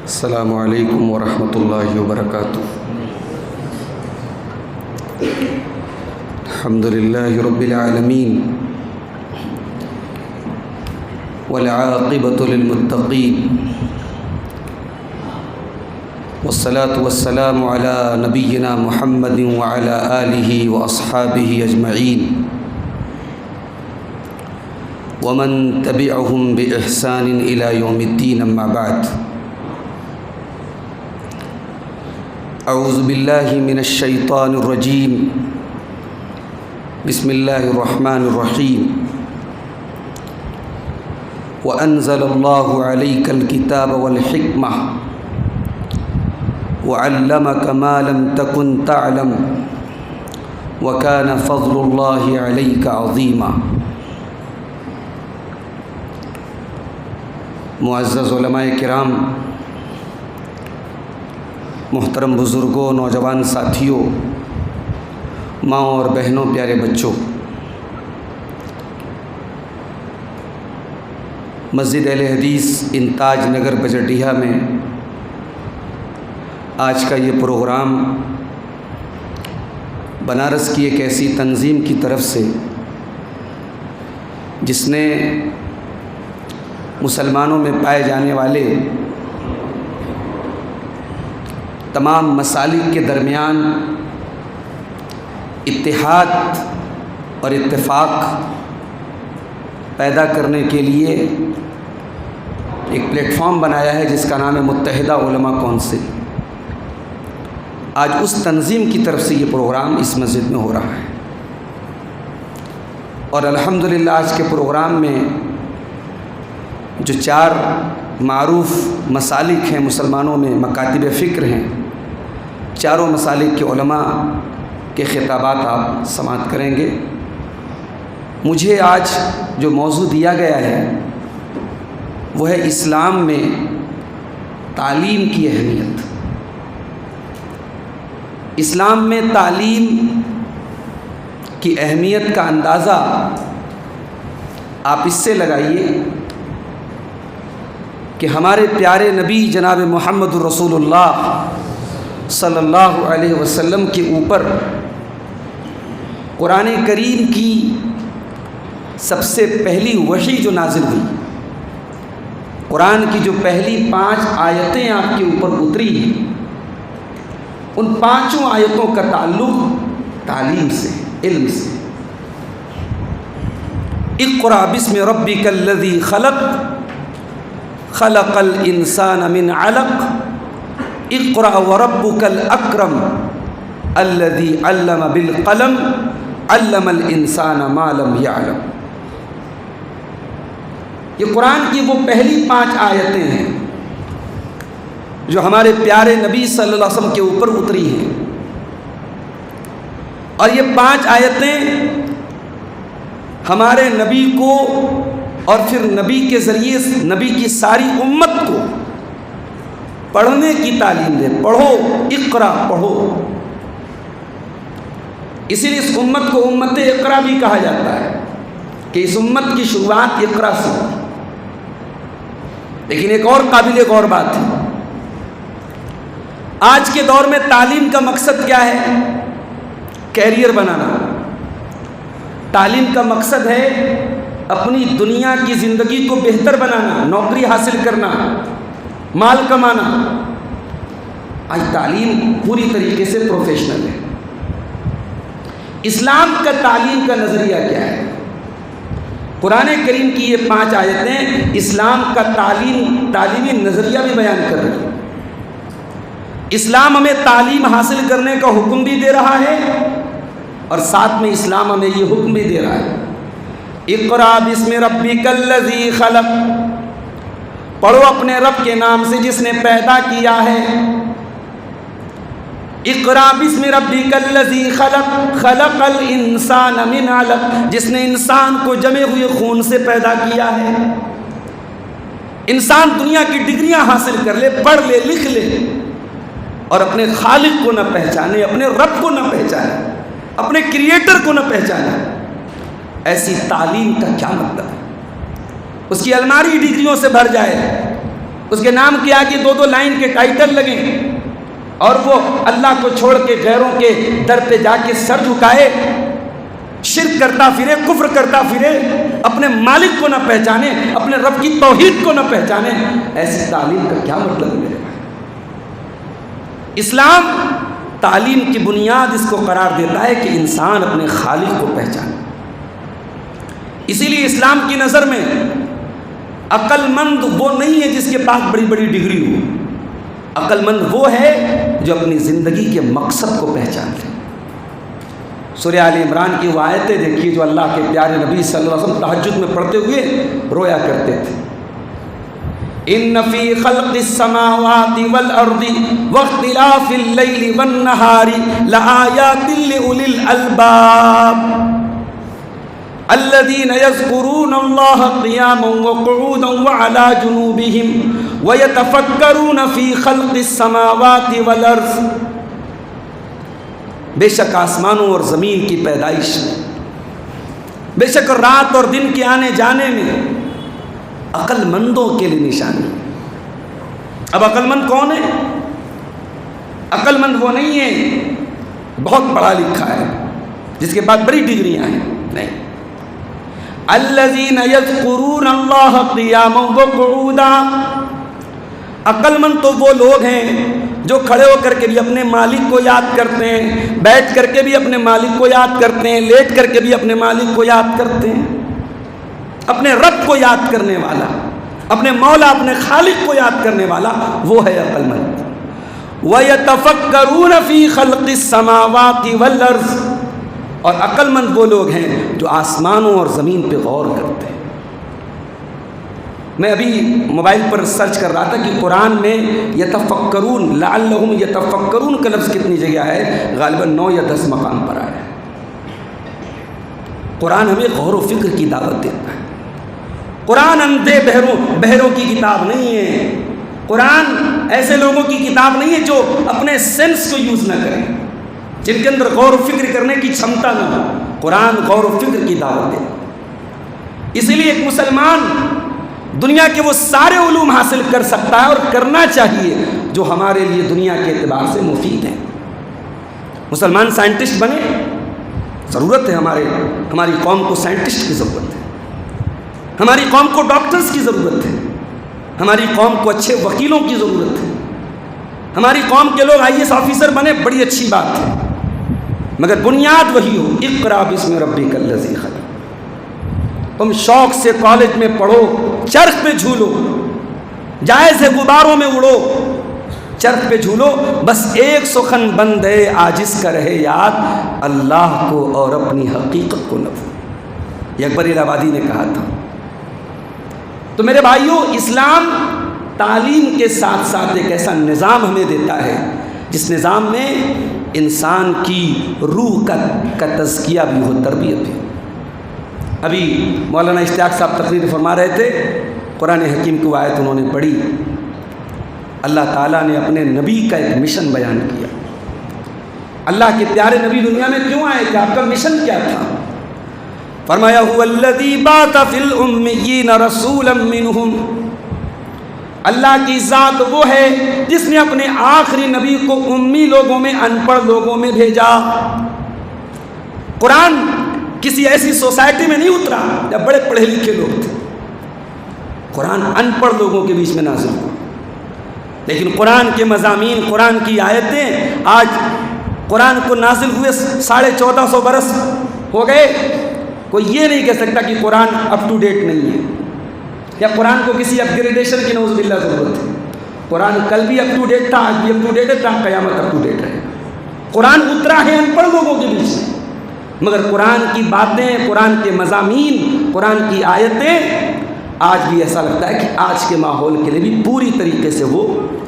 السلام علیکم ورحمۃ اللہ وبرکاتہ۔ الحمد للہ رب العالمین والعاقبۃ للمتقین والصلاة والسلام علی نبینا محمد وعلی آلہ واصحابہ اجمعین ومن تبعهم بإحسان إلى يوم الدين، اما بعد۔ اعوذ باللہ من الشیطان الرجیم، بسم اللہ الرحمن الرحیم۔ وأنزل اللہ علیک الکتاب والحکمہ وعلمک ما لم تکن تعلم وکان فضل اللہ علیک عظیما۔ معزز علماء کرام، محترم بزرگوں، نوجوان ساتھیوں، ماں اور بہنوں، پیارے بچوں، مسجد اہل حدیث انتاج نگر بجٹیہ میں آج کا یہ پروگرام بنارس کی ایک ایسی تنظیم کی طرف سے جس نے مسلمانوں میں پائے جانے والے تمام مسالک کے درمیان اتحاد اور اتفاق پیدا کرنے کے لیے ایک پلیٹ فارم بنایا ہے جس کا نام ہے متحدہ علماء کونسل۔ آج اس تنظیم کی طرف سے یہ پروگرام اس مسجد میں ہو رہا ہے، اور الحمدللہ آج کے پروگرام میں جو 4 معروف مسالک ہیں مسلمانوں میں، مکاتب فکر ہیں، چاروں مسالک کے علماء کے خطابات آپ سماعت کریں گے۔ مجھے آج جو موضوع دیا گیا ہے وہ ہے اسلام میں تعلیم کی اہمیت۔ اسلام میں تعلیم کی اہمیت کا اندازہ آپ اس سے لگائیے کہ ہمارے پیارے نبی جناب محمد الرسول اللہ صلی اللہ علیہ وسلم کے اوپر قرآن کریم کی سب سے پہلی وحی جو نازل ہوئی، قرآن کی جو پہلی 5 آیتیں آپ کے اوپر اتری، ان 5 آیتوں کا تعلق تعلیم سے، علم سے۔ اقرأ بسم ربک الذی خلق، خلق الانسان من علق، اقرأ وربک الاکرم الذی علم بالقلم علم الانسان ما لم یعلم۔ یہ قرآن کی وہ پہلی 5 آیتیں ہیں جو ہمارے پیارے نبی صلی اللہ علیہ وسلم کے اوپر اتری ہیں، اور یہ 5 آیتیں ہمارے نبی کو اور پھر نبی کے ذریعے نبی کی ساری امت کو پڑھنے کی تعلیم دے۔ پڑھو، اقرا، پڑھو۔ اسی لیے اس امت کو امت اقرا بھی کہا جاتا ہے کہ اس امت کی شروعات اقرا سے ہوئی۔ لیکن ایک اور قابل غور بات ہے، آج کے دور میں تعلیم کا مقصد کیا ہے؟ کیریئر بنانا۔ تعلیم کا مقصد ہے اپنی دنیا کی زندگی کو بہتر بنانا، نوکری حاصل کرنا، مال کمانا۔ آج تعلیم پوری طریقے سے پروفیشنل ہے۔ اسلام کا تعلیم کا نظریہ کیا ہے؟ قرآن کریم کی یہ 5 آیتیں اسلام کا تعلیمی نظریہ بھی بیان کر رہی ہیں۔ اسلام ہمیں تعلیم حاصل کرنے کا حکم بھی دے رہا ہے، اور ساتھ میں اسلام ہمیں یہ حکم بھی دے رہا ہے، اقرأ بسم ربک الذی خلق، پڑھو اپنے رب کے نام سے جس نے پیدا کیا ہے۔ اقرأ بسم ربک الذی خلق، خلق الانسان من علق، جس نے انسان کو جمے ہوئے خون سے پیدا کیا ہے۔ انسان دنیا کی ڈگریاں حاصل کر لے، پڑھ لے، لکھ لے، اور اپنے خالق کو نہ پہچانے، اپنے رب کو نہ پہچانے، اپنے کریٹر کو نہ پہچانے، ایسی تعلیم کا کیا مطلب ہے؟ اس کی الماری ڈگریوں سے بھر جائے، اس کے نام کے آگے 2 لائن کے ٹائٹل لگیں، اور وہ اللہ کو چھوڑ کے غیروں کے در پہ جا کے سر جھکائے، شرک کرتا پھرے، کفر کرتا پھرے، اپنے مالک کو نہ پہچانے، اپنے رب کی توحید کو نہ پہچانے، ایسی تعلیم کا کیا مطلب ہے؟ اسلام تعلیم کی بنیاد اس کو قرار دیتا ہے کہ انسان اپنے خالق کو پہچانے۔ اسی لیے اسلام کی نظر میں عقل مند وہ نہیں ہے جس کے پاس بڑی بڑی ڈگری ہو، عقل مند وہ ہے جو اپنی زندگی کے مقصد کو پہچان لے۔ سورہ آل عمران کی وہ آیتیں دیکھیے جو اللہ کے پیارے نبی صلی اللہ علیہ وسلم تہجد میں پڑھتے ہوئے رویا کرتے تھے۔ ان فی خلق السماوات والارض واختلاف اللیل والنہار لآیات لأولی الالباب الذین یذکرون اللہ قیاما وقعودا وعلی جنوبہم ویتفکرون فی خلق السماوات والارض۔ بے شک آسمانوں اور زمین کی پیدائش میں، بے شک رات اور دن کے آنے جانے میں عقل مندوں کے لیے نشانی۔ اب عقل مند کون ہے؟ عقل مند وہ نہیں ہے بہت پڑھا لکھا ہے جس کے پاس بڑی ڈگریاں ہیں، نہیں۔ الذین یذکرون اللہ قیاما وقعودا، عقل مند تو وہ لوگ ہیں جو کھڑے ہو کر کے بھی اپنے مالک کو یاد کرتے ہیں، بیٹھ کر کے بھی اپنے مالک کو یاد کرتے ہیں، لیٹ کر کے بھی اپنے مالک کو یاد کرتے ہیں۔ اپنے رب کو یاد کرنے والا، اپنے مولا، اپنے خالق کو یاد کرنے والا وہ ہے عقل مند۔ وَيَتَفَكَّرُونَ فِي خَلْقِ السَّمَاوَاتِ وَالْأَرْضِ، اور عقل مند وہ لوگ ہیں جو آسمانوں اور زمین پہ غور کرتے ہیں۔ میں ابھی موبائل پر سرچ کر رہا تھا کہ قرآن میں یتفکرون، لعلہم یتفکرون کا لفظ کتنی جگہ ہے؟ غالباً 9 یا 10 مقام پر آیا ہے۔ قرآن ہمیں غور و فکر کی دعوت دیتا ہے۔ قرآن اندھے بہروں کی کتاب نہیں ہے، قرآن ایسے لوگوں کی کتاب نہیں ہے جو اپنے سینس کو یوز نہ کریں، جن کے اندر غور و فکر کرنے کی چھمتا نہ ہو۔ قرآن غور و فکر کی دعوت دیتا ہے۔ اسی لیے ایک مسلمان دنیا کے وہ سارے علوم حاصل کر سکتا ہے اور کرنا چاہیے جو ہمارے لیے دنیا کے اعتبار سے مفید ہیں۔ مسلمان سائنٹسٹ بنے، ضرورت ہے، ہماری قوم کو سائنٹسٹ کی ضرورت ہے، ہماری قوم کو ڈاکٹرز کی ضرورت ہے، ہماری قوم کو اچھے وکیلوں کی ضرورت ہے، ہماری قوم کے لوگ IAS آفیسر بنے، بڑی اچھی بات ہے، مگر بنیاد وہی ہو، اقرأ باسم ربک الذی خلق۔ تم شوق سے کالج میں پڑھو، چرخ پہ جھولو، جائز ہے غباروں میں اڑو، چرخ پہ جھولو، بس ایک سخن بندے عاجز کا رہے یاد، اللہ کو اور اپنی حقیقت کو نہ بھول۔ یہ اکبر الہآبادی نے کہا تھا۔ تو میرے بھائیوں، اسلام تعلیم کے ساتھ ساتھ ایک ایسا نظام ہمیں دیتا ہے جس نظام میں انسان کی روح کا تزکیہ بھی ہو، تربیت بھی ہو۔ ابھی مولانا اشتیاق صاحب تقریر فرما رہے تھے، قرآن حکیم کی آیت انہوں نے پڑھی، اللہ تعالیٰ نے اپنے نبی کا ایک مشن بیان کیا۔ اللہ کے پیارے نبی دنیا میں کیوں آئے تھے؟ آپ کا مشن کیا تھا؟ فرمایا هو الذی بعث فی الامیین رسولا منہم، اللہ کی ذات وہ ہے جس نے اپنے آخری نبی کو امی لوگوں میں، ان پڑھ لوگوں میں بھیجا۔ قرآن کسی ایسی سوسائٹی میں نہیں اترا جب بڑے پڑھے لکھے لوگ تھے، قرآن ان پڑھ لوگوں کے بیچ میں نازل ہوا۔ لیکن قرآن کے مضامین، قرآن کی آیتیں آج قرآن کو نازل ہوئے 1450 برس ہو گئے، کوئی یہ نہیں کہہ سکتا کہ قرآن اپ ٹو ڈیٹ نہیں ہے، یا قرآن کو کسی اپ گریڈیشن کی نعوذ باللہ ضرورت ہے۔ قرآن کل بھی اپ ٹو ڈیٹ تھا، آج بھی اپ ٹو ڈیٹ ہے، تا قیامت اپ ٹو ڈیٹ رہے۔ قرآن اترا ہے ان پڑھ لوگوں کے بیچ میں، مگر قرآن کی باتیں، قرآن کے مضامین، قرآن کی آیتیں آج بھی ایسا لگتا ہے کہ آج کے ماحول کے لیے بھی پوری طریقے سے وہ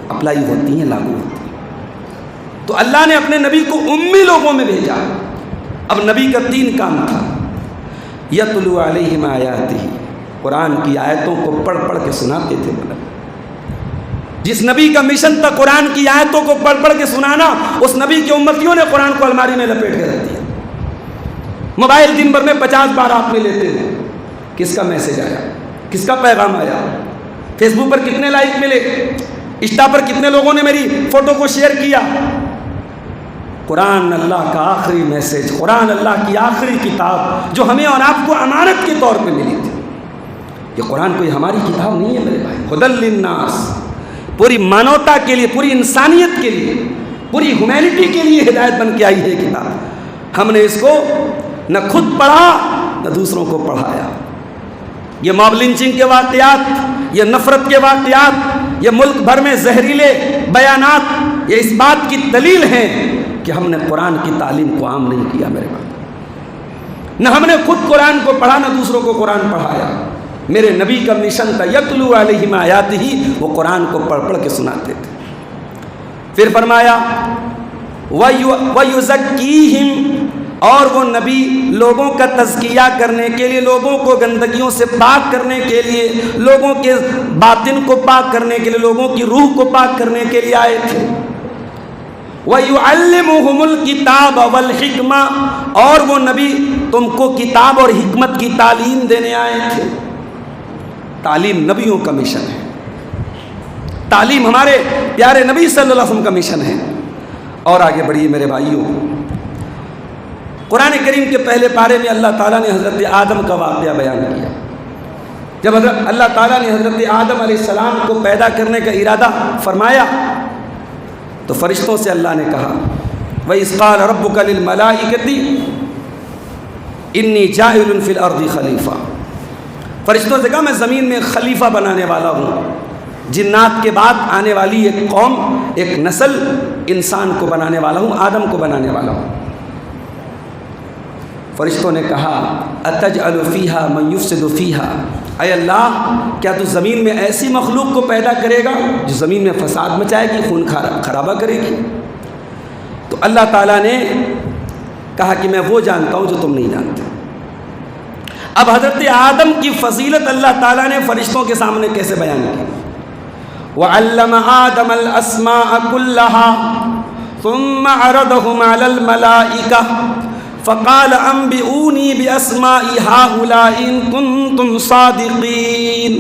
اپلائی ہوتی ہیں، لاگو ہوتی ہیں۔ تو اللہ نے اپنے نبی کو امی لوگوں میں بھیجا۔ اب نبی کا 3 کام تھا، یتلو علیہم آیاتہ، قرآن کی آیتوں کو پڑھ پڑھ کے سناتے تھے۔ جس نبی کا مشن تھا قرآن کی آیتوں کو پڑھ پڑھ کے سنانا، اس نبی کی امتیوں نے قرآن کو الماری میں لپیٹ کے رکھ دیا۔ موبائل دن بھر میں 50 بار آپ میں لیتے ہیں، کس کا میسج آیا؟ کس کا پیغام آیا؟ فیس بک پر کتنے لائک ملے؟ انسٹا پر کتنے لوگوں نے میری فوٹو کو شیئر کیا؟ قرآن اللہ کا آخری میسج، قرآن اللہ کی آخری کتاب جو ہمیں اور آپ کو امانت کے طور پہ ملی تھی. یہ قرآن کوئی ہماری کتاب نہیں ہے میرے بھائی. ہدی للناس، پوری مانوتا کے لیے، پوری انسانیت کے لیے، پوری ہیومینٹی کے لیے ہدایت بن کے آئی ہے کتاب. ہم نے اس کو نہ خود پڑھا نہ دوسروں کو پڑھایا. یہ موب لنچنگ کے واقعات، یہ نفرت کے واقعات، یہ ملک بھر میں زہریلے بیانات، یہ اس بات کی دلیل ہیں کہ ہم نے قرآن کی تعلیم کو عام نہیں کیا میرے بھائی. نہ ہم نے خود قرآن کو پڑھا نہ دوسروں کو قرآن پڑھایا. میرے نبی کا مشن تھا یتلو علیہم آیاتہ، وہ قرآن کو پڑھ پڑھ کے سناتے تھے. پھر فرمایا وَيُزَكِّيهِمْ، اور وہ نبی لوگوں کا تزکیہ کرنے کے لیے، لوگوں کو گندگیوں سے پاک کرنے کے لیے، لوگوں کے باطن کو پاک کرنے کے لیے، لوگوں کی روح کو پاک کرنے کے لیے آئے تھے. وَيُعَلِّمُهُمُ الْكِتَابَ وَالْحِكْمَةَ، اور وہ نبی تم کو کتاب اور حکمت کی تعلیم دینے آئے تھے. تعلیم نبیوں کا مشن ہے، تعلیم ہمارے پیارے نبی صلی اللہ علیہ وسلم کا مشن ہے. اور آگے بڑھیے میرے بھائیوں، قرآن کریم کے پہلے پارے میں اللہ تعالیٰ نے حضرت آدم کا واقعہ بیان کیا. جب اللہ تعالیٰ نے حضرت آدم علیہ السلام کو پیدا کرنے کا ارادہ فرمایا تو فرشتوں سے اللہ نے کہا وَإِذْ قَالَ رَبُّكَ لِلْمَلَائِكَةِ إِنِّي جَاعِلٌ فِي الْأَرْضِ خَلِيفَةً. فرشتوں سے کہا میں زمین میں خلیفہ بنانے والا ہوں. جنات کے بعد آنے والی ایک قوم، ایک نسل انسان کو بنانے والا ہوں، آدم کو بنانے والا ہوں. فرشتوں نے کہا أَتَجْعَلُ فِيهَا مَنْ يُفْسِدُ فِيهَا، اے اللہ کیا تو زمین میں ایسی مخلوق کو پیدا کرے گا جو زمین میں فساد مچائے گی، خون خرابہ کرے گی؟ تو اللہ تعالیٰ نے کہا کہ میں وہ جانتا ہوں جو تم نہیں جانتے. اب حضرت آدم کی فضیلت اللہ تعالیٰ نے فرشتوں کے سامنے کیسے بیان کی؟ وَعَلَّمَ آدَمَ الْأَسْمَاءَ كُلَّهَا ثُمَّ عَرَضَهُمْ عَلَى الْمَلَائِكَةِ فَقَالَ أَنْبِئُونِي بِأَسْمَاءِ هَؤُلَاءِ إِن كُنتُمْ صَادِقِينَ.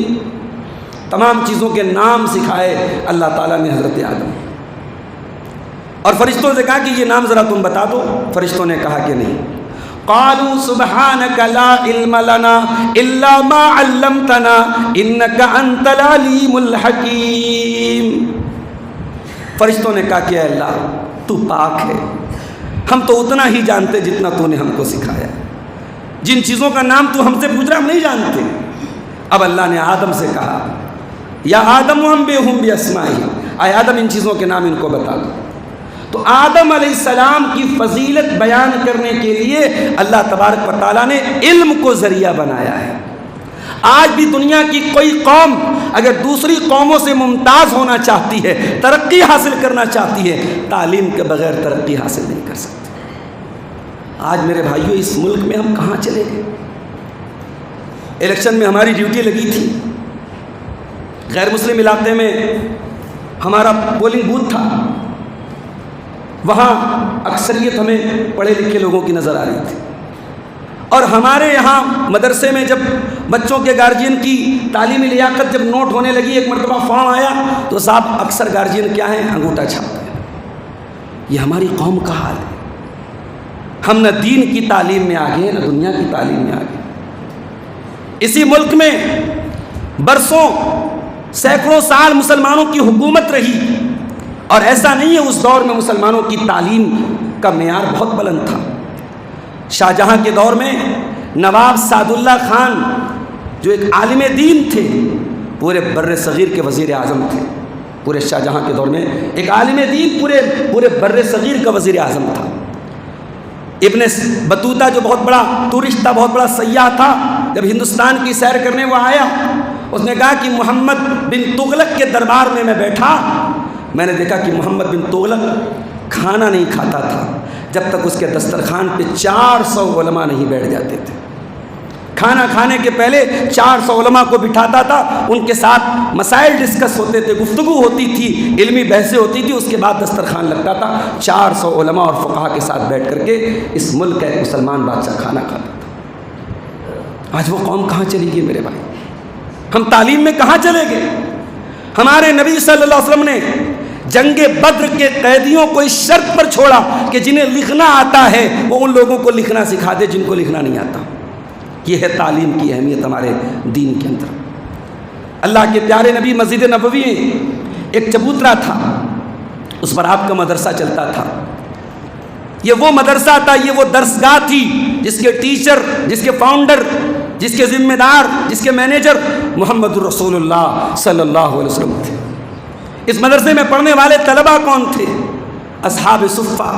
تمام چیزوں کے نام سکھائے اللہ تعالیٰ نے حضرت آدم، اور فرشتوں سے کہا کہ یہ نام ذرا تم بتا دو. فرشتوں نے کہا کہ نہیں. قالوا سبحانك لا علم لنا الا ما علمتنا انك انت العليم الحكيم. فرشتوں نے کہا کہ اے اللہ تو پاک ہے، ہم تو اتنا ہی جانتے جتنا تو نے ہم کو سکھایا. جن چیزوں کا نام تو ہم سے پوچھ رہا ہم نہیں جانتے. اب اللہ نے آدم سے کہا یا آدم انبئہم باسمائہم، اے آدم ان چیزوں کے نام ان کو بتا دو. تو آدم علیہ السلام کی فضیلت بیان کرنے کے لیے اللہ تبارک و تعالیٰ نے علم کو ذریعہ بنایا ہے. آج بھی دنیا کی کوئی قوم اگر دوسری قوموں سے ممتاز ہونا چاہتی ہے، ترقی حاصل کرنا چاہتی ہے، تعلیم کے بغیر ترقی حاصل نہیں کر سکتی. آج میرے بھائیوں اس ملک میں ہم کہاں چلے گئے؟ الیکشن میں ہماری ڈیوٹی لگی تھی، غیر مسلم علاقے میں ہمارا پولنگ بوتھ تھا، وہاں اکثریت ہمیں پڑھے لکھے لوگوں کی نظر آ رہی تھی. اور ہمارے یہاں مدرسے میں جب بچوں کے گارجین کی تعلیمی لیاقت جب نوٹ ہونے لگی، ایک مرتبہ فارم آیا تو صاحب اکثر گارجین کیا ہیں؟ انگوٹھا چھاپتے ہیں. یہ ہماری قوم کا حال ہے. ہم نہ دین کی تعلیم میں آگے ہیں نہ دنیا کی تعلیم میں آگے. اسی ملک میں برسوں سینکڑوں سال مسلمانوں کی حکومت رہی، اور ایسا نہیں ہے اس دور میں مسلمانوں کی تعلیم کا معیار بہت بلند تھا. شاہ جہاں کے دور میں نواب سعد اللہ خان جو ایک عالم دین تھے، پورے بر صغیر کے وزیر اعظم تھے. پورے شاہ جہاں کے دور میں ایک عالم دین پورے بر صغیر کا وزیر اعظم تھا. ابن بطوطہ جو بہت بڑا ٹورسٹ تھا، بہت بڑا سیاح تھا، جب ہندوستان کی سیر کرنے وہ آیا، اس نے کہا کہ محمد بن تغلق کے دربار میں بیٹھا، میں نے دیکھا کہ محمد بن تغلق کھانا نہیں کھاتا تھا جب تک اس کے دسترخوان پہ 400 علماء نہیں بیٹھ جاتے تھے. کھانا کھانے کے پہلے 400 علماء کو بٹھاتا تھا، ان کے ساتھ مسائل ڈسکس ہوتے تھے، گفتگو ہوتی تھی، علمی بحثیں ہوتی تھی، اس کے بعد دسترخوان لگتا تھا. 400 علماء اور فقہا کے ساتھ بیٹھ کر کے اس ملک کا ایک مسلمان بادشاہ کھانا کھاتا تھا. آج وہ قوم کہاں چلی گئی میرے بھائی؟ ہم تعلیم میں کہاں چلے گئے؟ ہمارے نبی صلی اللہ علیہ وسلم نے جنگ بدر کے قیدیوں کو اس شرط پر چھوڑا کہ جنہیں لکھنا آتا ہے وہ ان لوگوں کو لکھنا سکھا دے جن کو لکھنا نہیں آتا۔ یہ ہے تعلیم کی اہمیت ہمارے دین کے اندر۔ اللہ کے پیارے نبی مسجد نبوی میں ایک چبوترا تھا، اس پر آپ کا مدرسہ چلتا تھا۔ یہ وہ مدرسہ تھا، یہ وہ درسگاہ تھی جس کے ٹیچر، جس کے فاؤنڈر، جس کے ذمہ دار، جس کے مینیجر محمد الرسول اللہ صلی اللہ علیہ وسلم تھے۔ اس مدرسے میں پڑھنے والے طلبہ کون تھے؟ اصحاب صفہ،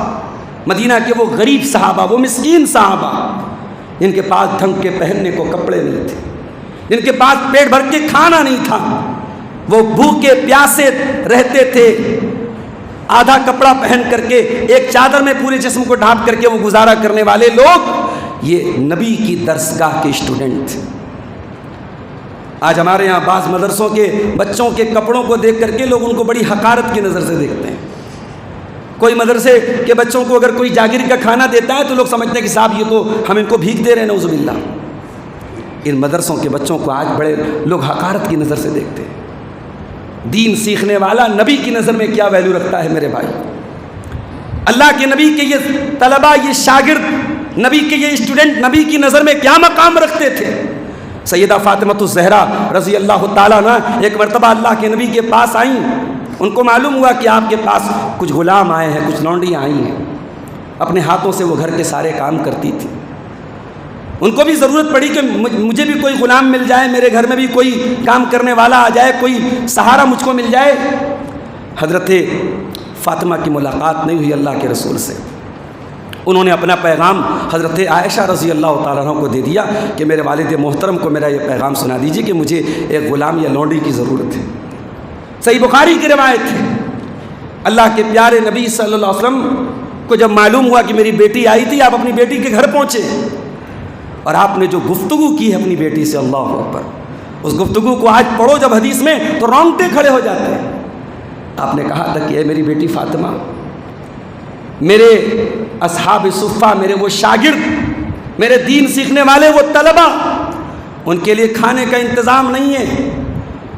مدینہ کے وہ غریب صحابہ، وہ مسکین صحابہ جن کے پاس ڈھنگ کے پہننے کو کپڑے نہیں تھے، جن کے پاس پیٹ بھر کے کھانا نہیں تھا، وہ بھوکے پیاسے رہتے تھے، آدھا کپڑا پہن کر کے ایک چادر میں پورے جسم کو ڈھانپ کر کے وہ گزارا کرنے والے لوگ یہ نبی کی درسگاہ کے اسٹوڈنٹ تھے۔ آج ہمارے یہاں بعض مدرسوں کے بچوں کے کپڑوں کو دیکھ کر کے لوگ ان کو بڑی حقارت کی نظر سے دیکھتے ہیں۔ کوئی مدرسے کے بچوں کو اگر کوئی جاگیر کا کھانا دیتا ہے تو لوگ سمجھتے ہیں کہ صاحب یہ تو ہم ان کو بھیک دے رہے ہیں، نعوذ باللہ۔ ان مدرسوں کے بچوں کو آج بڑے لوگ حقارت کی نظر سے دیکھتے ہیں۔ دین سیکھنے والا نبی کی نظر میں کیا ویلیو رکھتا ہے میرے بھائی؟ اللہ کے نبی کے یہ طلبہ، یہ شاگرد، نبی کے یہ اسٹوڈنٹ نبی کی نظر میں کیا مقام رکھتے تھے؟ سیدہ فاطمہ الزہرا رضی اللہ تعالیٰ عنہ ایک مرتبہ اللہ کے نبی کے پاس آئیں۔ ان کو معلوم ہوا کہ آپ کے پاس کچھ غلام آئے ہیں، کچھ لونڈیاں آئی ہیں۔ اپنے ہاتھوں سے وہ گھر کے سارے کام کرتی تھی۔ ان کو بھی ضرورت پڑی کہ مجھے بھی کوئی غلام مل جائے، میرے گھر میں بھی کوئی کام کرنے والا آ جائے، کوئی سہارا مجھ کو مل جائے۔ حضرت فاطمہ کی ملاقات نہیں ہوئی اللہ کے رسول سے۔ انہوں نے اپنا پیغام حضرت عائشہ رضی اللہ تعالیٰ عنہ کو دے دیا کہ میرے والد محترم کو میرا یہ پیغام سنا دیجیے کہ مجھے ایک غلام یا لونڈی کی ضرورت ہے۔ صحیح بخاری کی روایت ہے، اللہ کے پیارے نبی صلی اللہ علیہ وسلم کو جب معلوم ہوا کہ میری بیٹی آئی تھی، آپ اپنی بیٹی کے گھر پہنچے اور آپ نے جو گفتگو کی ہے اپنی بیٹی سے، اللہ اکبر، اس گفتگو کو آج پڑھو جب حدیث میں تو رونگٹے کھڑے ہو جاتے ہیں۔ آپ نے کہا تھا کہ اے میری بیٹی فاطمہ، میرے اصحاب صفہ، میرے وہ شاگرد، میرے دین سیکھنے والے وہ طلبہ، ان کے لیے کھانے کا انتظام نہیں ہے،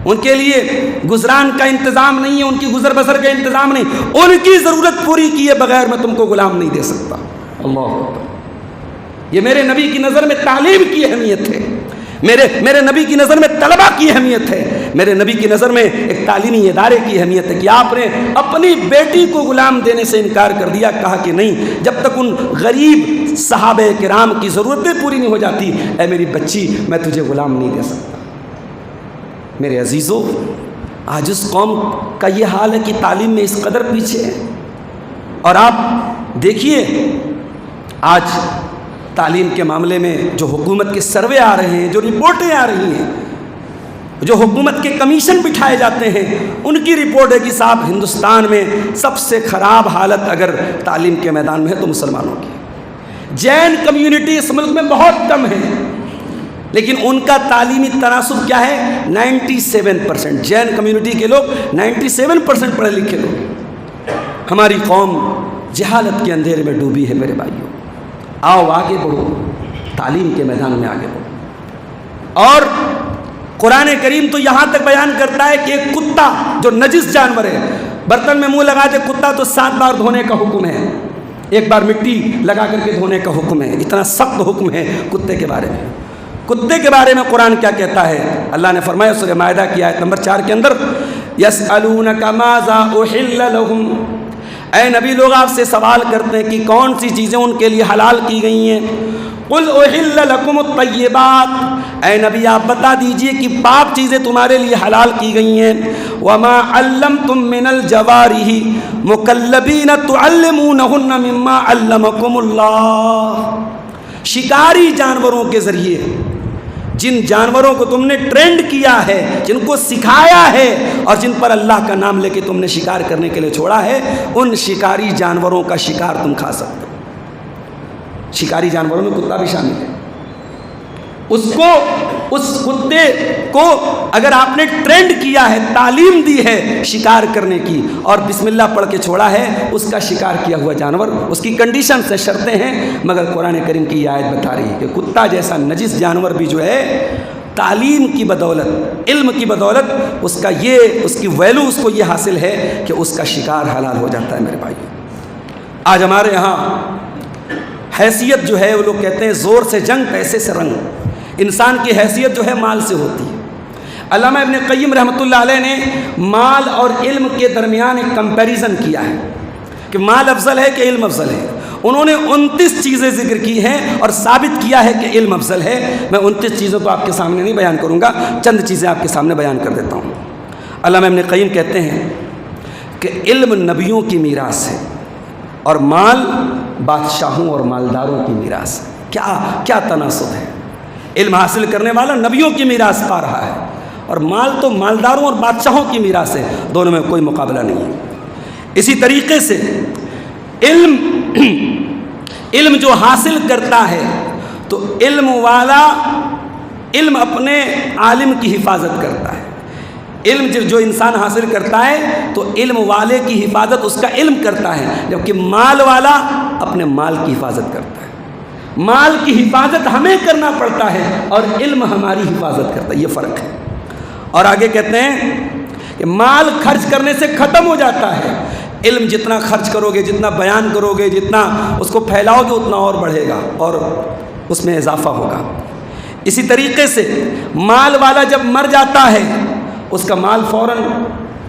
ان کے لیے گزران کا انتظام نہیں ہے، ان کی گزر بسر کا انتظام نہیں، ان کی ضرورت پوری کیے بغیر میں تم کو غلام نہیں دے سکتا۔ اللہ اکبر۔ یہ میرے نبی کی نظر میں تعلیم کی اہمیت ہے، میرے نبی کی نظر میں طلبہ کی اہمیت ہے، میرے نبی کی نظر میں ایک تعلیمی ادارے کی اہمیت ہے کہ آپ نے اپنی بیٹی کو غلام دینے سے انکار کر دیا۔ کہا کہ نہیں، جب تک ان غریب صحابہ کرام کی ضرورتیں پوری نہیں ہو جاتی، اے میری بچی میں تجھے غلام نہیں دے سکتا۔ میرے عزیزو، آج اس قوم کا یہ حال ہے کہ تعلیم میں اس قدر پیچھے ہے۔ اور آپ دیکھیے آج تعلیم کے معاملے میں جو حکومت کے سروے آ رہے ہیں، جو رپورٹیں آ رہی ہیں، جو حکومت کے کمیشن بٹھائے جاتے ہیں، ان کی رپورٹ ہے کہ صاحب ہندوستان میں سب سے خراب حالت اگر تعلیم کے میدان میں ہے تو مسلمانوں کی۔ جین کمیونٹی اس ملک میں بہت کم ہے، لیکن ان کا تعلیمی تناسب کیا ہے؟ 97%۔ جین کمیونٹی کے لوگ 97% پڑھے لکھے لوگ۔ ہماری قوم جہالت کے اندھیرے میں ڈوبی ہے میرے بھائیوں۔ آؤ آگے بڑھو، تعلیم کے میدان میں آگے بڑھو۔ اور قرآن کریم تو یہاں تک بیان کرتا ہے کہ ایک کتا جو نجس جانور ہے، برتن میں منہ لگا دے کتا تو 7 بار دھونے کا حکم ہے، ایک بار مٹی لگا کر کے دھونے کا حکم ہے۔ اتنا سخت حکم ہے کتے کے بارے میں۔ کتے کے بارے میں قرآن کیا کہتا ہے؟ اللہ نے فرمایا سورہ مائدہ کی آیت نمبر 4 کے اندر، یسألونک ماذا احل لہم، اے نبی لوگ آپ سے سوال کرتے ہیں کہ کون سی چیزیں ان کے لیے حلال کی گئی ہیں۔ قل احل لکم الطیبات، اے نبی آپ بتا دیجئے کہ پاک چیزیں تمہارے لیے حلال کی گئی ہیں۔ وما علمتم من الجوارح مکلبین تعلمونہن مما علمکم اللہ، شکاری جانوروں کے ذریعے جن جانوروں کو تم نے ٹرینڈ کیا ہے، جن کو سکھایا ہے اور جن پر اللہ کا نام لے کے تم نے شکار کرنے کے لیے چھوڑا ہے، ان شکاری جانوروں کا شکار تم کھا سکتے ہو۔ شکاری جانوروں میں کتا بھی شامل ہے۔ اس کتے کو اگر آپ نے ٹرینڈ کیا ہے، تعلیم دی ہے شکار کرنے کی اور بسم اللہ پڑھ کے چھوڑا ہے، اس کا شکار کیا ہوا جانور، اس کی کنڈیشن سے شرطیں ہیں، مگر قرآن کریم کی یہ آیت بتا رہی ہے کہ کتا جیسا نجس جانور بھی جو ہے تعلیم کی بدولت، علم کی بدولت اس کی ویلو اس کو یہ حاصل ہے کہ اس کا شکار حلال ہو جاتا ہے میرے بھائی۔ آج ہمارے یہاں حیثیت جو ہے وہ لوگ کہتے ہیں زور سے جنگ پیسے سے رنگ، انسان کی حیثیت جو ہے مال سے ہوتی ہے۔ علامہ ابن قیم رحمۃ اللہ علیہ نے مال اور علم کے درمیان ایک کمپیریزن کیا ہے کہ مال افضل ہے کہ علم افضل ہے۔ انہوں نے 29 چیزیں ذکر کی ہیں اور ثابت کیا ہے کہ علم افضل ہے۔ میں 29 چیزوں کو آپ کے سامنے نہیں بیان کروں گا، چند چیزیں آپ کے سامنے بیان کر دیتا ہوں۔ علامہ ابن قیم کہتے ہیں کہ علم نبیوں کی میراث ہے اور مال بادشاہوں اور مالداروں کی میراث ہے۔ کیا تناسب ہے! علم حاصل کرنے والا نبیوں کی میراث پا رہا ہے اور مال تو مالداروں اور بادشاہوں کی میراث ہے، دونوں میں کوئی مقابلہ نہیں ہے۔ اسی طریقے سے علم جو حاصل کرتا ہے تو علم والا علم اپنے عالم کی حفاظت کرتا ہے۔ علم جو انسان حاصل کرتا ہے تو علم والے کی حفاظت اس کا علم کرتا ہے، جبکہ مال والا اپنے مال کی حفاظت کرتا ہے۔ مال کی حفاظت ہمیں کرنا پڑتا ہے اور علم ہماری حفاظت کرتا ہے، یہ فرق ہے۔ اور آگے کہتے ہیں کہ مال خرچ کرنے سے ختم ہو جاتا ہے، علم جتنا خرچ کرو گے، جتنا بیان کرو گے، جتنا اس کو پھیلاؤ گے، اتنا اور بڑھے گا اور اس میں اضافہ ہوگا۔ اسی طریقے سے مال والا جب مر جاتا ہے اس کا مال فوراً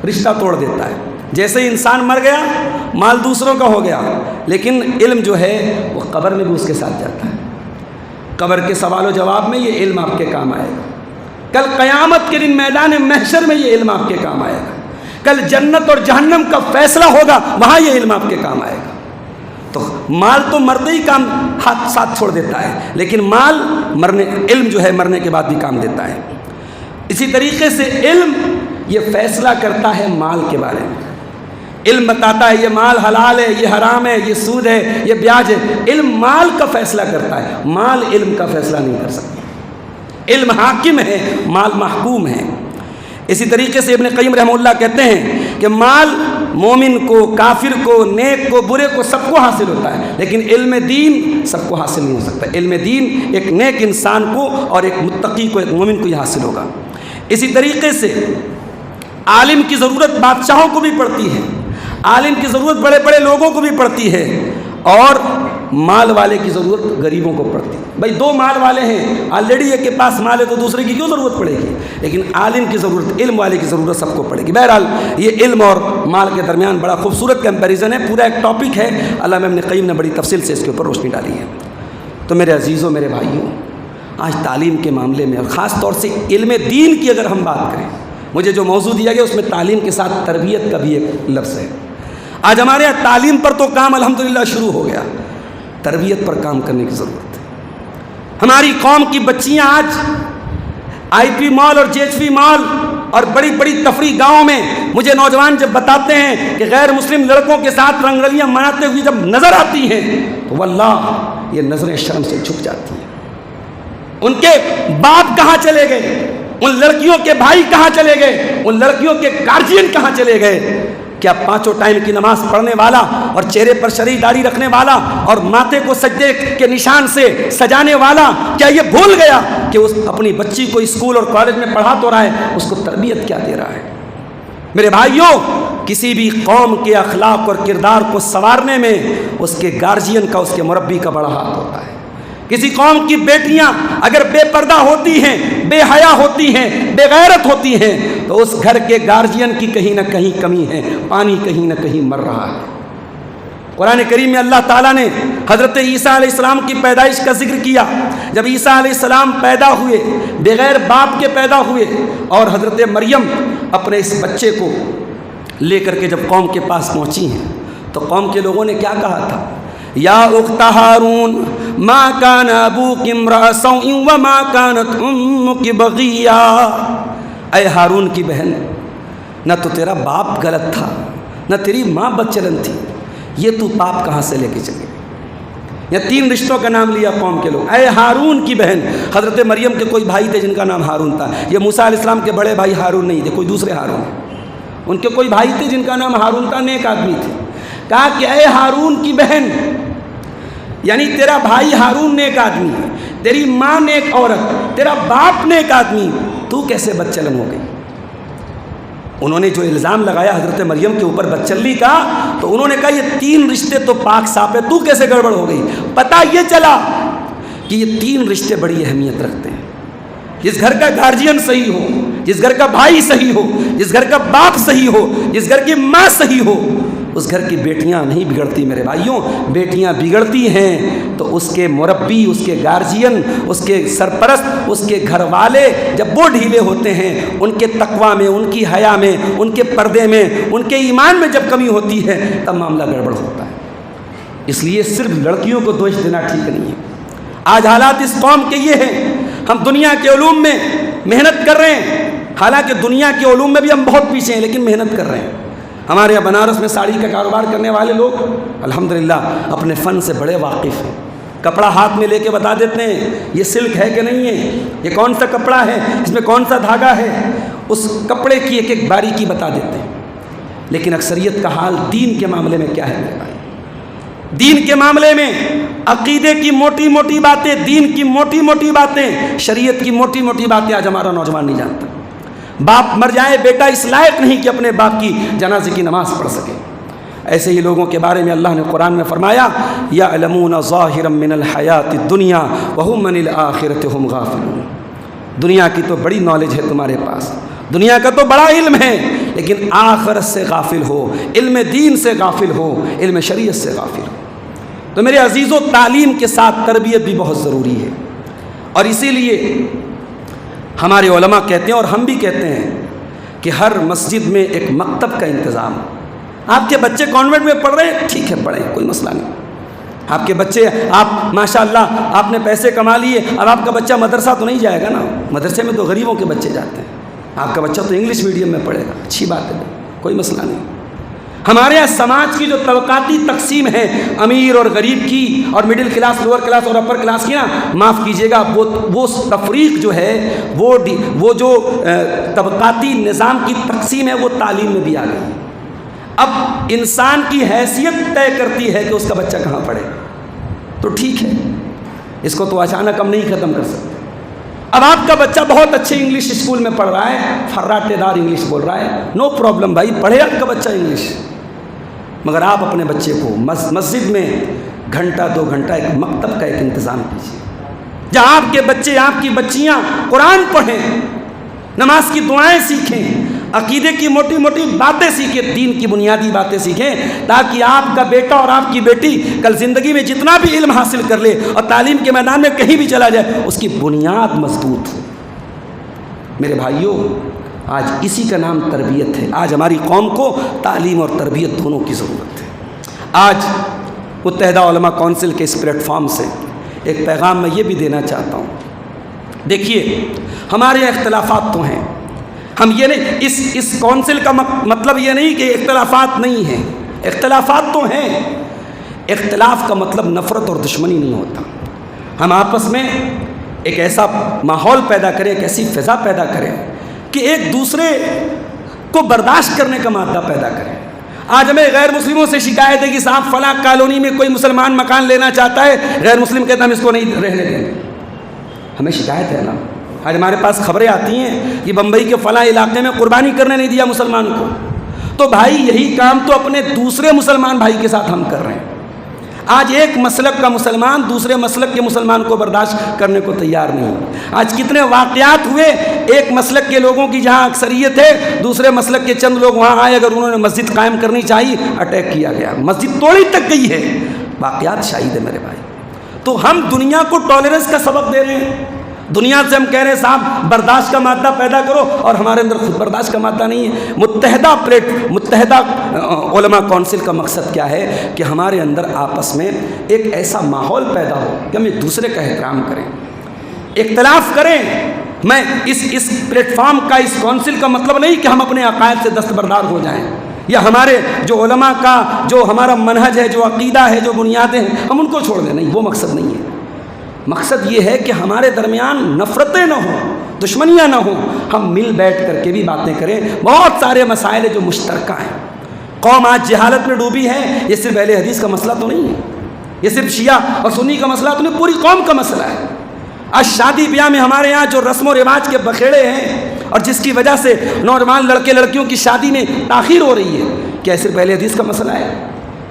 رشتہ توڑ دیتا ہے، جیسے ہی انسان مر گیا مال دوسروں کا ہو گیا، لیکن علم جو ہے وہ قبر میں بھی اس کے ساتھ جاتا ہے۔ قبر کے سوال و جواب میں یہ علم آپ کے کام آئے گا، کل قیامت کے دن میدان محشر میں یہ علم آپ کے کام آئے گا، کل جنت اور جہنم کا فیصلہ ہوگا وہاں یہ علم آپ کے کام آئے گا۔ تو مال تو مرتے ہی کام ہاتھ ساتھ چھوڑ دیتا ہے، لیکن علم جو ہے مرنے کے بعد بھی کام دیتا ہے۔ اسی طریقے سے علم یہ فیصلہ کرتا ہے مال کے بارے میں، علم بتاتا ہے یہ مال حلال ہے، یہ حرام ہے، یہ سود ہے، یہ بیاج ہے۔ علم مال کا فیصلہ کرتا ہے، مال علم کا فیصلہ نہیں کر سکتا۔ علم حاکم ہے، مال محکوم ہے۔ اسی طریقے سے ابن قیم رحمہ اللہ کہتے ہیں کہ مال مومن کو، کافر کو، نیک کو، برے کو، سب کو حاصل ہوتا ہے، لیکن علم دین سب کو حاصل نہیں ہو سکتا۔ علم دین ایک نیک انسان کو اور ایک متقی کو، ایک مومن کو ہی حاصل ہوگا۔ اسی طریقے سے عالم کی ضرورت بادشاہوں کو بھی پڑتی ہے، عالم کی ضرورت بڑے بڑے لوگوں کو بھی پڑتی ہے، اور مال والے کی ضرورت غریبوں کو پڑتی ہے۔ بھائی دو مال والے ہیں، آلریڈی ایک کے پاس مال ہے تو دوسرے کی کیوں ضرورت پڑے گی؟ لیکن عالم کی ضرورت، علم والے کی ضرورت سب کو پڑے گی۔ بہرحال یہ علم اور مال کے درمیان بڑا خوبصورت کمپیریزن ہے، پورا ایک ٹاپک ہے، علامہ ابن قیم نے بڑی تفصیل سے اس کے اوپر روشنی ڈالی ہے۔ تو میرے عزیزوں، میرے بھائیوں، آج تعلیم کے معاملے میں اور خاص طور سے علم دین کی اگر ہم بات کریں، مجھے جو موضوع دیا گیا اس میں تعلیم کے ساتھ تربیت کا بھی ایک لفظ ہے۔ آج ہمارے یہاں تعلیم پر تو کام الحمدللہ شروع ہو گیا، تربیت پر کام کرنے کی ضرورت ہے۔ ہماری قوم کی بچیاں آج آئی پی مال اور جی ایچ پی مال اور بڑی بڑی تفریح گاؤں میں مجھے نوجوان جب بتاتے ہیں کہ غیر مسلم لڑکوں کے ساتھ رنگرلیاں مناتے ہوئے جب نظر آتی ہیں تو واللہ یہ نظریں شرم سے جھک جاتی ہیں۔ ان کے باپ کہاں چلے گئے؟ ان لڑکیوں کے بھائی کہاں چلے گئے؟ ان لڑکیوں کے گارجین کہاں چلے گئے؟ کیا پانچوں ٹائم کی نماز پڑھنے والا اور چہرے پر شرعی داڑھی رکھنے والا اور ماتھے کو سجدے کے نشان سے سجانے والا کیا یہ بھول گیا کہ اس اپنی بچی کو اسکول اور کالج میں پڑھا تو رہا ہے، اس کو تربیت کیا دے رہا ہے؟ میرے بھائیوں، کسی بھی قوم کے اخلاق اور کردار کو سنوارنے میں اس کے گارجین کا، اس کے مربی کا بڑا ہاتھ ہوتا ہے۔ کسی قوم کی بیٹیاں اگر بے پردہ ہوتی ہیں، بے حیا ہوتی ہیں، بے غیرت ہوتی ہیں تو اس گھر کے گارجین کی کہیں نہ کہیں کمی ہے، پانی کہیں نہ کہیں مر رہا ہے۔ قرآن کریم میں اللہ تعالیٰ نے حضرت عیسیٰ علیہ السلام کی پیدائش کا ذکر کیا۔ جب عیسیٰ علیہ السلام پیدا ہوئے، بغیر باپ کے پیدا ہوئے، اور حضرت مریم اپنے اس بچے کو لے کر کے جب قوم کے پاس پہنچی ہیں تو قوم کے لوگوں نے کیا کہا تھا؟ یا اخت ہارون ما کان ابوک امرأ سوء وما کانت امک بغیا، اے ہارون کی بہن، نہ تو تیرا باپ غلط تھا نہ تیری ماں بدچلن تھی، یہ تو پاپ کہاں سے لے کے چلے؟ یا تین رشتوں کا نام لیا قوم کے لوگ، اے ہارون کی بہن۔ حضرت مریم کے کوئی بھائی تھے جن کا نام ہارون تھا، یہ موسیٰ علیہ السلام کے بڑے بھائی ہارون نہیں تھے، کوئی دوسرے ہارون، ان کے کوئی بھائی تھے جن کا نام ہارون تھا، نیک آدمی تھے۔ کہا کہ اے ہارون کی بہن، یعنی تیرا بھائی ہارون نیک آدمی ہے، تیری ماں نیک عورت، تیرا باپ نیک آدمی، تو کیسے بدچلن ہو گئی؟ انہوں نے جو الزام لگایا حضرت مریم کے اوپر بدچلی کا، تو انہوں نے کہا یہ 3 رشتے تو پاک صاف ہے، تو کیسے گڑبڑ ہو گئی؟ پتہ یہ چلا کہ یہ 3 رشتے بڑی اہمیت رکھتے ہیں۔ جس گھر کا گارجین صحیح ہو، جس گھر کا بھائی صحیح ہو، جس گھر کا باپ صحیح ہو، جس گھر کی ماں صحیح ہو، اس گھر کی بیٹیاں نہیں بگڑتی میرے بھائیوں۔ بیٹیاں بگڑتی ہیں تو اس کے مربی، اس کے گارجین، اس کے سرپرست، اس کے گھر والے جب وہ ڈھیلے ہوتے ہیں، ان کے تقویٰ میں، ان کی حیا میں، ان کے پردے میں، ان کے ایمان میں جب کمی ہوتی ہے تب معاملہ گڑبڑ ہوتا ہے۔ اس لیے صرف لڑکیوں کو دوش دینا ٹھیک نہیں ہے۔ آج حالات اس قوم کے یہ ہیں، ہم دنیا کے علوم میں محنت کر رہے ہیں، حالانکہ دنیا کے علوم میں بھی ہم بہت پیچھے ہیں، لیکن محنت کر رہے ہیں۔ ہمارے یہاں بنارس میں ساڑی کا کاروبار کرنے والے لوگ الحمدللہ اپنے فن سے بڑے واقف ہیں۔ کپڑا ہاتھ میں لے کے بتا دیتے ہیں یہ سلک ہے کہ نہیں ہے، یہ کون سا کپڑا ہے، اس میں کون سا دھاگا ہے، اس کپڑے کی ایک ایک باریکی بتا دیتے ہیں۔ لیکن اکثریت کا حال دین کے معاملے میں کیا ہے میرے بھائی؟ دین کے معاملے میں عقیدے کی موٹی موٹی باتیں، دین کی موٹی موٹی باتیں، شریعت کی موٹی موٹی باتیں آج ہمارا نوجوان نہیں جانتا۔ باپ مر جائے، بیٹا اس لائق نہیں کہ اپنے باپ کی جنازے کی نماز پڑھ سکے۔ ایسے ہی لوگوں کے بارے میں اللہ نے قرآن میں فرمایا یعلمون ظاہرا من الحیات الدنیا وہم عن الآخرۃ ہم غافلون۔ دنیا کی تو بڑی نالج ہے تمہارے پاس، دنیا کا تو بڑا علم ہے، لیکن آخرت سے غافل ہو، علم دین سے غافل ہو، علم شریعت سے غافل ہو۔ تو میرے عزیزوں، تعلیم کے ساتھ تربیت بھی بہت ضروری ہے، اور اسی لیے ہمارے علماء کہتے ہیں اور ہم بھی کہتے ہیں کہ ہر مسجد میں ایک مکتب کا انتظام۔ آپ کے بچے کانوینٹ میں پڑھ رہے ہیں، ٹھیک ہے پڑھیں، کوئی مسئلہ نہیں۔ آپ کے بچے، آپ ماشاءاللہ آپ نے پیسے کما لیے، اب آپ کا بچہ مدرسہ تو نہیں جائے گا نا، مدرسے میں تو غریبوں کے بچے جاتے ہیں، آپ کا بچہ تو انگلش میڈیم میں پڑھے گا، اچھی بات ہے، کوئی مسئلہ نہیں۔ ہمارے یہاں سماج کی جو طبقاتی تقسیم ہے، امیر اور غریب کی، اور مڈل کلاس، لوور کلاس اور اپر کلاس کی نا، معاف کیجیے گا، وہ تفریق جو ہے، وہ جو طبقاتی نظام کی تقسیم ہے، وہ تعلیم میں بھی آ گئی۔ اب انسان کی حیثیت طے کرتی ہے کہ اس کا بچہ کہاں پڑھے، تو ٹھیک ہے، اس کو تو اچانک ہم نہیں ختم کر سکتے۔ اب آپ کا بچہ بہت اچھے انگلش اسکول میں پڑھ رہا ہے، فراٹے دار انگلش بول رہا ہے، نو پرابلم بھائی، پڑھے آپ کا بچہ انگلش، مگر آپ اپنے بچے کو مسجد میں گھنٹہ 2 گھنٹہ ایک مکتب کا ایک انتظام کیجیے، جہاں آپ کے بچے، آپ کی بچیاں قرآن پڑھیں، نماز کی دعائیں سیکھیں، عقیدے کی موٹی موٹی باتیں سیکھیں، دین کی بنیادی باتیں سیکھیں، تاکہ آپ کا بیٹا اور آپ کی بیٹی کل زندگی میں جتنا بھی علم حاصل کر لے اور تعلیم کے میدان میں کہیں بھی چلا جائے، اس کی بنیاد مضبوط ہو۔ میرے بھائیوں، آج اسی کا نام تربیت ہے۔ آج ہماری قوم کو تعلیم اور تربیت دونوں کی ضرورت ہے۔ آج متحدہ علماء کونسل کے اس پلیٹ فارم سے ایک پیغام میں یہ بھی دینا چاہتا ہوں۔ دیکھیے، ہمارے اختلافات تو ہیں، ہم یہ نہیں، اس کونسل کا مطلب یہ نہیں کہ اختلافات نہیں ہیں، اختلافات تو ہیں۔ اختلاف کا مطلب نفرت اور دشمنی نہیں ہوتا۔ ہم آپس میں ایک ایسا ماحول پیدا کریں، ایک ایسی فضا پیدا کریں کہ ایک دوسرے کو برداشت کرنے کا مادہ پیدا کریں۔ آج ہمیں غیر مسلموں سے شکایت ہے کہ صاحب فلاں کالونی میں کوئی مسلمان مکان لینا چاہتا ہے، غیر مسلم کہتے ہیں ہم اس کو نہیں رہنے دیں گے۔ ہمیں شکایت ہے نا، آج ہمارے پاس خبریں آتی ہیں کہ بمبئی کے فلاں علاقے میں قربانی کرنے نہیں دیا مسلمان کو، تو بھائی یہی کام تو اپنے دوسرے مسلمان بھائی کے ساتھ ہم کر رہے ہیں۔ آج ایک مسلک کا مسلمان دوسرے مسلک کے مسلمان کو برداشت کرنے کو تیار نہیں۔ آج کتنے واقعات ہوئے، ایک مسلک کے لوگوں کی جہاں اکثریت ہے، دوسرے مسلک کے چند لوگ وہاں آئے، اگر انہوں نے مسجد قائم کرنی چاہیے، اٹیک کیا گیا، مسجد توڑی تک گئی ہے، واقعات شاہد ہے میرے بھائی۔ تو ہم دنیا کو ٹالرنس کا سبق دے رہے ہیں، دنیا سے ہم کہہ رہے ہیں صاحب برداشت کا مادہ پیدا کرو، اور ہمارے اندر خود برداشت کا مادہ نہیں ہے۔ متحدہ علماء کونسل کا مقصد کیا ہے کہ ہمارے اندر آپس میں ایک ایسا ماحول پیدا ہو کہ ہم ایک دوسرے کا احترام کریں، اختلاف کریں۔ میں اس پلیٹ فارم کا، اس کونسل کا مطلب نہیں کہ ہم اپنے عقائد سے دستبردار ہو جائیں، یا ہمارے جو علماء کا جو ہمارا منہج ہے، جو عقیدہ ہے، جو بنیادیں ہیں، ہم ان کو چھوڑ دیں، نہیں، وہ مقصد نہیں ہے۔ مقصد یہ ہے کہ ہمارے درمیان نفرتیں نہ ہوں، دشمنیاں نہ ہوں، ہم مل بیٹھ کر کے بھی باتیں کریں۔ بہت سارے مسائل ہیں جو مشترکہ ہیں۔ قوم آج جہالت میں ڈوبی ہے، یہ صرف اہل حدیث کا مسئلہ تو نہیں ہے، یہ صرف شیعہ اور سنی کا مسئلہ تو نہیں، پوری قوم کا مسئلہ ہے۔ آج شادی بیاہ میں ہمارے یہاں جو رسم و رواج کے بخیڑے ہیں اور جس کی وجہ سے نوجوان لڑکے لڑکیوں کی شادی میں تاخیر ہو رہی ہے، کیا صرف اہل حدیث کا مسئلہ ہے؟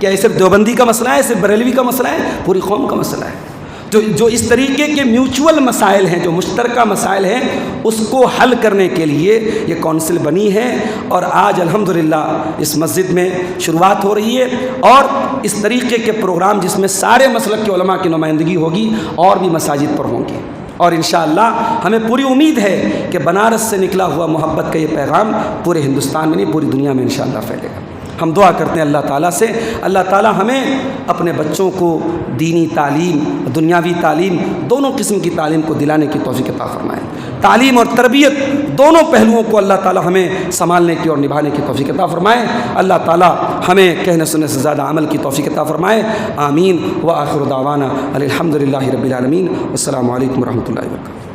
کیا یہ صرف دیوبندی کا مسئلہ ہے؟ صرف بریلوی کا مسئلہ ہے؟ پوری قوم کا مسئلہ ہے۔ جو اس طریقے کے میوچول مسائل ہیں، جو مشترکہ مسائل ہیں، اس کو حل کرنے کے لیے یہ کونسل بنی ہے، اور آج الحمدللہ اس مسجد میں شروعات ہو رہی ہے، اور اس طریقے کے پروگرام جس میں سارے مسلک کے علماء کی نمائندگی ہوگی اور بھی مساجد پر ہوں گی، اور انشاءاللہ ہمیں پوری امید ہے کہ بنارس سے نکلا ہوا محبت کا یہ پیغام پورے ہندوستان میں نہیں پوری دنیا میں انشاءاللہ پھیلے گا۔ ہم دعا کرتے ہیں اللہ تعالیٰ سے، اللہ تعالیٰ ہمیں اپنے بچوں کو دینی تعلیم، دنیاوی تعلیم، دونوں قسم کی تعلیم کو دلانے کی توفیق عطا فرمائے۔ تعلیم اور تربیت دونوں پہلوؤں کو اللہ تعالیٰ ہمیں سنبھالنے کی اور نبھانے کی توفیق عطا فرمائے۔ اللہ تعالیٰ ہمیں کہنے سننے سے زیادہ عمل کی توفیق عطا فرمائے۔ آمین۔ وآخر دعوانا الحمدللہ رب العالمین۔ السلام علیکم ورحمۃ اللہ وبرکاتہ۔